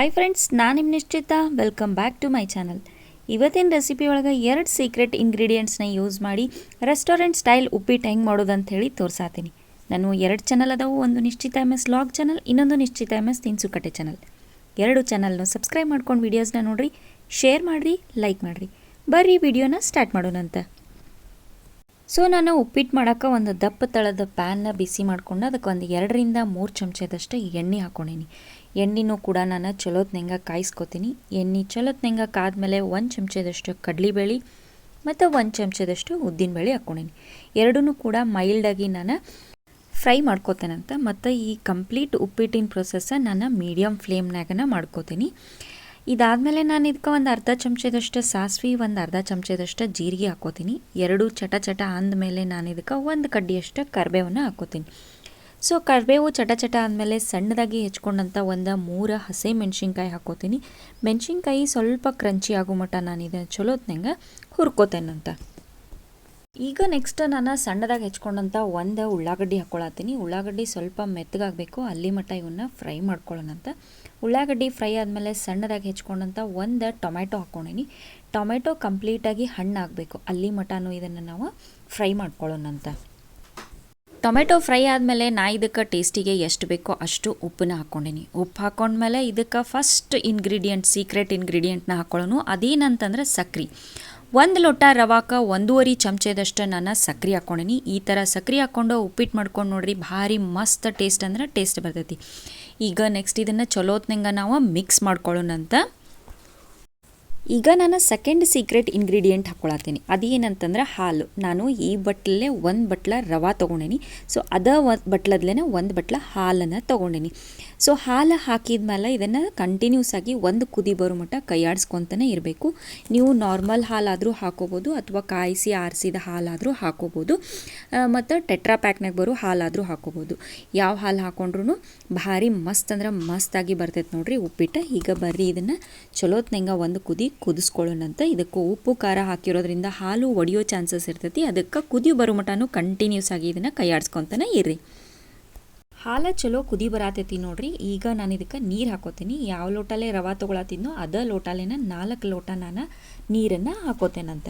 Hi friends, ನಾನು ನಿಮ್ಮ ನಿಶ್ಚಿತ. Welcome back to my channel. ಇವತ್ತಿನ ರೆಸಿಪಿ ಒಳಗೆ 2 ಸೀಕ್ರೆಟ್ ಇಂಗ್ರೀಡಿಯೆಂಟ್ಸ್ನ ಯೂಸ್ ಮಾಡಿ ರೆಸ್ಟೋರೆಂಟ್ ಸ್ಟೈಲ್ ಉಪ್ಪಿಟ್ಟು ಹೆಂಗೆ ಮಾಡೋದು ಅಂತ ಹೇಳಿ ತೋರಿಸಾತೀನಿ. ನಾನು 2 ಚಾನಲ್ ಅದಾವು. ಒಂದು ನಿಶ್ಚಿತ MS ಲಾಗ್ ಚಾನಲ್, ಇನ್ನೊಂದು ನಿಶ್ಚಿತ MS ತಿನ್ಸುಕಟ್ಟೆ ಚಾನಲ್. 2 ಚಾನಲ್ನ ಸಬ್ಸ್ಕ್ರೈಬ್ ಮಾಡ್ಕೊಂಡು ವೀಡಿಯೋಸ್ನ ನೋಡಿರಿ, ಶೇರ್ ಮಾಡಿರಿ, ಲೈಕ್ ಮಾಡಿರಿ. ಬರ್ರಿ ವಿಡಿಯೋನ ಸ್ಟಾರ್ಟ್ ಮಾಡೋಣಂತ. ಸೊ ನಾನು ಉಪ್ಪಿಟ್ಟು ಮಾಡೋಕೆ ಒಂದು ದಪ್ಪ ತಳದ ಪ್ಯಾನ್ನ ಬಿಸಿ ಮಾಡ್ಕೊಂಡು ಅದಕ್ಕೆ ಒಂದು 2ರಿಂದ 3 ಚಮಚದಷ್ಟು ಎಣ್ಣೆ ಹಾಕ್ಕೊಂಡೀನಿ. ಎಣ್ಣೆನೂ ಕೂಡ ನಾನು ಚಲೋತ್ನಂಗೆ ಕಾಯಿಸ್ಕೊತೀನಿ. ಎಣ್ಣೆ ಚಲೋತ್ನಂಗೆ ಕಾದ್ಮೇಲೆ 1 ಚಮಚದಷ್ಟು ಕಡಲೆಬೇಳೆ ಮತ್ತು 1 ಚಮಚದಷ್ಟು ಉದ್ದಿನಬೇಳೆ ಹಾಕ್ಕೊಂಡೀನಿ. ಎರಡೂ ಕೂಡ ಮೈಲ್ಡಾಗಿ ನಾನು ಫ್ರೈ ಮಾಡ್ಕೋತೇನಂತ. ಮತ್ತು ಈ ಕಂಪ್ಲೀಟ್ ಉಪ್ಪಿಟ್ಟಿನ ಪ್ರೊಸೆಸ್ಸ ನಾನು ಮೀಡಿಯಮ್ ಫ್ಲೇಮ್ನಾಗನ ಮಾಡ್ಕೋತೀನಿ. ಇದಾದಮೇಲೆ ನಾನು ಇದಕ್ಕೆ ಒಂದು ಅರ್ಧ ಚಮಚದಷ್ಟು ಸಾಸಿವೆ, ಒಂದು ಅರ್ಧ ಚಮಚದಷ್ಟು ಜೀರಿಗೆ ಹಾಕ್ಕೋತೀನಿ. 2 ಚಟ ಅಂದಮೇಲೆ ನಾನು ಇದಕ್ಕೆ 1 ಕಡ್ಡಿಯಷ್ಟು ಕರಿಬೇವನ್ನು ಹಾಕ್ಕೋತೀನಿ. ಸೊ ಕರಿಬೇವು ಚಟ ಆದಮೇಲೆ ಸಣ್ಣದಾಗಿ ಹೆಚ್ಕೊಂಡಂಥ ಒಂದು 3 ಹಸಿ ಮೆಣಸಿನ್ಕಾಯಿ ಹಾಕ್ಕೋತೀನಿ. ಮೆಣಸಿನ್ಕಾಯಿ ಸ್ವಲ್ಪ ಕ್ರಂಚಿ ಆಗೋ ಮಟ್ಟ ನಾನು ಇದನ್ನು ಚಲೋತ್ನಂಗೆ ಹುರ್ಕೋತೇನಂತ. ಈಗ ನೆಕ್ಸ್ಟ್ ನಾನು ಸಣ್ಣದಾಗಿ ಹೆಚ್ಕೊಂಡಂಥ ಒಂದು ಉಳ್ಳಾಗಡ್ಡಿ ಹಾಕ್ಕೊಳತ್ತೀನಿ. ಉಳ್ಳಾಗಡ್ಡಿ ಸ್ವಲ್ಪ ಮೆತ್ತಗಾಗಬೇಕು, ಅಲ್ಲಿ ಮಟ್ಟ ಇವನ್ನ ಫ್ರೈ ಮಾಡ್ಕೊಳ್ಳೋಣಂತ. ಉಳ್ಳಾಗಡ್ಡಿ ಫ್ರೈ ಆದಮೇಲೆ ಸಣ್ಣದಾಗಿ ಹೆಚ್ಕೊಂಡಂಥ ಒಂದು ಟೊಮೆಟೊ ಹಾಕ್ಕೊಂಡೀನಿ. ಟೊಮೆಟೊ ಕಂಪ್ಲೀಟಾಗಿ ಹಣ್ಣಾಗಬೇಕು, ಅಲ್ಲಿ ಮಟನೂ ಇದನ್ನು ನಾವು ಫ್ರೈ ಮಾಡ್ಕೊಳ್ಳೋಣಂತ. ಟೊಮೆಟೊ ಫ್ರೈ ಆದಮೇಲೆ ನಾ ಇದಕ್ಕೆ ಟೇಸ್ಟಿಗೆ ಎಷ್ಟು ಬೇಕೋ ಅಷ್ಟು ಉಪ್ಪನ್ನ ಹಾಕ್ಕೊಂಡೀನಿ. ಉಪ್ಪು ಹಾಕ್ಕೊಂಡ್ಮೇಲೆ ಇದಕ್ಕೆ ಫಸ್ಟ್ ಇಂಗ್ರೀಡಿಯೆಂಟ್, ಸೀಕ್ರೆಟ್ ಇಂಗ್ರೀಡಿಯೆಂಟ್ನ ಹಾಕ್ಕೊಳ್ಳೋನು. ಅದೇನಂತಂದ್ರೆ ಸಕ್ರೆ. 1 ಲೋಟ ರವಾಕ್ಕೆ 1.5 ಚಮಚದಷ್ಟು ನಾನು ಸಕ್ರೆ ಹಾಕ್ಕೊಂಡೀನಿ. ಈ ಥರ ಸಕ್ರೆ ಹಾಕ್ಕೊಂಡು ಉಪ್ಪಿಟ್ಟು ಮಾಡ್ಕೊಂಡು ನೋಡ್ರಿ, ಭಾರಿ ಮಸ್ತ್ ಟೇಸ್ಟ್ ಅಂದ್ರೆ ಟೇಸ್ಟ್ ಬರ್ತೈತಿ. ಈಗ ನೆಕ್ಸ್ಟ್ ಇದನ್ನು ಚಲೋತ್ನಂಗೆ ನಾವು ಮಿಕ್ಸ್ ಮಾಡ್ಕೊಳ್ಳೋಣಂತ. ಈಗ ನಾನು ಸೆಕೆಂಡ್ ಸೀಕ್ರೆಟ್ ಇಂಗ್ರೀಡಿಯೆಂಟ್ ಹಾಕ್ಕೊಳತ್ತೀನಿ. ಅದೇನಂತಂದ್ರೆ ಹಾಲು. ನಾನು ಈ ಬಟ್ಲಲ್ಲೇ 1 ಬಟ್ಲ ರವೆ ತೊಗೊಂಡೇನಿ. ಸೊ ಬಟ್ಲದ್ಲೇ 1 ಬಟ್ಲ ಹಾಲನ್ನು ತೊಗೊಂಡೇನಿ. ಸೊ ಹಾಲು ಹಾಕಿದ್ಮೇಲೆ ಇದನ್ನು ಕಂಟಿನ್ಯೂಸ್ ಆಗಿ 1 ಕುದಿ ಬರೋ ಮಟ್ಟ ಕೈಯಾಡಿಸ್ಕೊತಾನೆ ಇರಬೇಕು. ನೀವು ನಾರ್ಮಲ್ ಹಾಲಾದರೂ ಹಾಕೋಬೋದು ಅಥವಾ ಕಾಯಿಸಿ ಆರಿಸಿದ ಹಾಲಾದರೂ ಹಾಕೋಬೋದು, ಮತ್ತು ಟೆಟ್ರಾ ಪ್ಯಾಕ್ನಾಗ ಬರೋ ಹಾಲಾದರೂ ಹಾಕೋಬೋದು. ಯಾವ ಹಾಲು ಹಾಕೊಂಡ್ರೂ ಭಾರಿ ಮಸ್ತ್ ಅಂದ್ರೆ ಮಸ್ತಾಗಿ ಬರ್ತೈತೆ ನೋಡ್ರಿ ಉಪ್ಪಿಟ್ಟು. ಈಗ ಬರ್ರಿ ಇದನ್ನು ಚಲೋತ್ನಂಗೆ 1 ಕುದಿಸ್ಕೊಳ್ಳೋಣಂತ. ಇದಕ್ಕೆ ಉಪ್ಪು ಖಾರ ಹಾಕಿರೋದ್ರಿಂದ ಹಾಲು ಒಡೆಯೋ ಚಾನ್ಸಸ್ ಇರ್ತೈತಿ. ಅದಕ್ಕೆ ಕುದಿ ಬರೋ ಮಟನೂ ಕಂಟಿನ್ಯೂಸ್ ಆಗಿ ಇದನ್ನು ಕೈಯಾಡಿಸ್ಕೊತಾನೆ ಇರ್ರಿ. ಹಾಲು ಚಲೋ ಕುದಿ ಬರತೈತಿ ನೋಡ್ರಿ. ಈಗ ನಾನು ಇದಕ್ಕೆ ನೀರು ಹಾಕೋತೀನಿ. ಯಾವ ಲೋಟಲ್ಲೇ ರವೆ ತೊಗೊಳತ್ತಿದ್ನೋ ಅದೇ ಲೋಟಲೇನ 4 ಲೋಟ ನಾನು ನೀರನ್ನು ಹಾಕೋತೇನಂತ.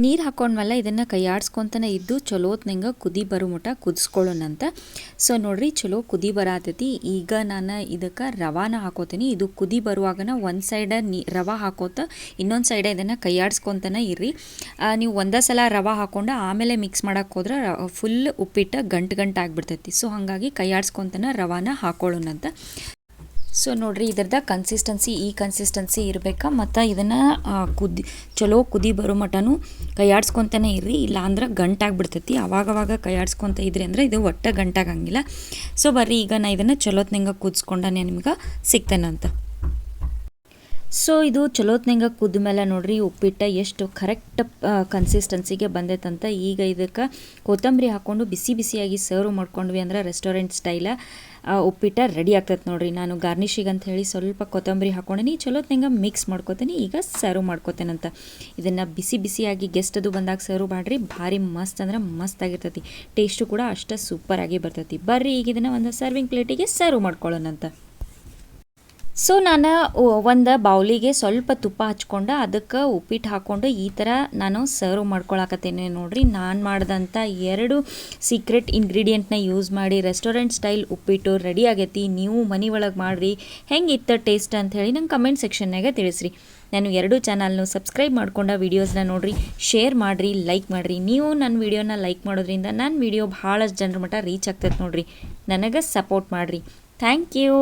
ನೀರು ಹಾಕೊಂಡ್ಮೇಲೆ ಇದನ್ನು ಕೈಯಾಡಿಸ್ಕೊತಾನೆ ಇದ್ದು ಚಲೋತ್ನಂಗೆ ಕುದಿ ಬರೋ ಮಟ್ಟ ಕುದಿಸ್ಕೊಳ್ಳೋಣಂತ. ಸೊ ನೋಡ್ರಿ, ಚಲೋ ಕುದಿ ಬರತೈತಿ. ಈಗ ನಾನು ಇದಕ್ಕೆ ರವಾನ ಹಾಕೋತೀನಿ. ಇದು ಕುದಿ ಬರುವಾಗನ ಒಂದು ಸೈಡ ರವೆ ಹಾಕೋತ ಇನ್ನೊಂದು ಸೈಡ ಇದನ್ನು ಕೈಯಾಡಿಸ್ಕೊತಾನೆ ಇರ್ರಿ. ನೀವು ಒಂದೇ ಸಲ ರವೆ ಹಾಕ್ಕೊಂಡು ಆಮೇಲೆ ಮಿಕ್ಸ್ ಮಾಡೋಕೆ ಹೋದ್ರೆ ಫುಲ್ ಉಪ್ಪಿಟ್ಟು ಗಂಟು ಆಗಿಬಿಡ್ತೈತಿ. ಸೊ ಹಾಗಾಗಿ ಕೈಯಾಡಿಸ್ಕೊತಾನೆ ರವಾನ ಹಾಕೊಳ್ಳೋಣಂತ. ಸೊ ನೋಡ್ರಿ, ಇದರದ ಕನ್ಸಿಸ್ಟೆನ್ಸಿ ಈ ಕನ್ಸಿಸ್ಟೆನ್ಸಿ ಇರಬೇಕಾ. ಮತ್ತು ಇದನ್ನು ಚಲೋ ಕುದಿ ಬರೋ ಮಟನೂ ಕೈಯಾಡಿಸ್ಕೊತಾನೆ ಇರ್ರಿ, ಇಲ್ಲಾಂದ್ರೆ ಗಂಟಾಗ್ಬಿಡ್ತೈತಿ. ಅವಾಗವಾಗ ಕೈಯಾಡಿಸ್ಕೊತ ಇದ್ರಿ ಅಂದರೆ ಇದು ಒಟ್ಟು ಗಂಟಾಗಂಗಿಲ್ಲ. ಸೊ ಬರ್ರಿ, ಈಗ ನಾ ಇದನ್ನು ಚಲೋತ್ನಂಗೆ ಕುದಿಸ್ಕೊಂಡಾನೆ ನಿಮ್ಗೆ ಸಿಗ್ತೇನಂತ. ಸೊ ಇದು ಚಲೋತ್ನಂಗೆ ಕುದ್ದ ಮೇಲೆ ನೋಡ್ರಿ ಉಪ್ಪಿಟ್ಟು ಎಷ್ಟು ಕರೆಕ್ಟ್ ಕನ್ಸಿಸ್ಟೆನ್ಸಿಗೆ ಬಂದೈತಂತ. ಈಗ ಇದಕ್ಕೆ ಕೊತ್ತಂಬರಿ ಹಾಕ್ಕೊಂಡು ಬಿಸಿಯಾಗಿ ಸರ್ವ್ ಮಾಡ್ಕೊಂಡ್ವಿ ಅಂದ್ರೆ ರೆಸ್ಟೋರೆಂಟ್ ಸ್ಟೈಲ ಉಪ್ಪಿಟ್ಟು ರೆಡಿ ಆಗ್ತೈತೆ ನೋಡ್ರಿ. ನಾನು ಗಾರ್ನಿಷಿಗೆ ಅಂತ ಹೇಳಿ ಸ್ವಲ್ಪ ಕೊತ್ತಂಬರಿ ಹಾಕ್ಕೊಂಡೀನಿ. ಚಲೋತ್ನಂಗೆ ಮಿಕ್ಸ್ ಮಾಡ್ಕೋತೀನಿ. ಈಗ ಸರ್ವ್ ಮಾಡ್ಕೋತೇನಂತ. ಇದನ್ನು ಬಿಸಿಯಾಗಿ ಗೆಸ್ಟ್ ಅದು ಬಂದಾಗ ಸರ್ವ್ ಮಾಡಿರಿ, ಭಾರಿ ಮಸ್ತ್ ಅಂದ್ರೆ ಮಸ್ತ್ ಆಗಿರ್ತೈತಿ. ಟೇಸ್ಟು ಕೂಡ ಅಷ್ಟು ಸೂಪರಾಗಿ ಬರ್ತೈತಿ. ಬರ್ರಿ, ಈಗ ಇದನ್ನು ಒಂದು ಸರ್ವಿಂಗ್ ಪ್ಲೇಟಿಗೆ ಸರ್ವ್ ಮಾಡ್ಕೊಳ್ಳೋಣಂತ. ಸೊ ನಾನು ಒಂದು ಬೌಲಿಗೆ ಸ್ವಲ್ಪ ತುಪ್ಪ ಹಚ್ಕೊಂಡು ಅದಕ್ಕೆ ಉಪ್ಪಿಟ್ಟು ಹಾಕ್ಕೊಂಡು ಈ ಥರ ನಾನು ಸರ್ವ್ ಮಾಡ್ಕೊಳಕತ್ತೇನೆ ನೋಡ್ರಿ. ನಾನು ಮಾಡಿದಂಥ 2 ಸೀಕ್ರೆಟ್ ಇಂಗ್ರೀಡಿಯೆಂಟ್ನ ಯೂಸ್ ಮಾಡಿ ರೆಸ್ಟೋರೆಂಟ್ ಸ್ಟೈಲ್ ಉಪ್ಪಿಟ್ಟು ರೆಡಿ ಆಗೈತಿ. ನೀವು ಮನೆ ಒಳಗೆ ಮಾಡಿರಿ, ಹೆಂಗಿತ್ತು ಟೇಸ್ಟ್ ಅಂಥೇಳಿ ನಂಗೆ ಕಮೆಂಟ್ ಸೆಕ್ಷನ್ನಾಗ ತಿಳಿಸ್ರಿ. ನಾನು 2 ಚಾನಲ್ನು ಸಬ್ಸ್ಕ್ರೈಬ್ ಮಾಡ್ಕೊಂಡು ವೀಡಿಯೋಸ್ನ ನೋಡಿರಿ, ಶೇರ್ ಮಾಡಿರಿ, ಲೈಕ್ ಮಾಡಿರಿ. ನೀವು ನನ್ನ ವೀಡಿಯೋನ ಲೈಕ್ ಮಾಡೋದ್ರಿಂದ ನನ್ನ ವೀಡಿಯೋ ಭಾಳಷ್ಟು ಜನರ ಮಟ್ಟ ರೀಚ್ ಆಗ್ತೈತೆ ನೋಡ್ರಿ. ನನಗೆ ಸಪೋರ್ಟ್ ಮಾಡಿರಿ. Thank you.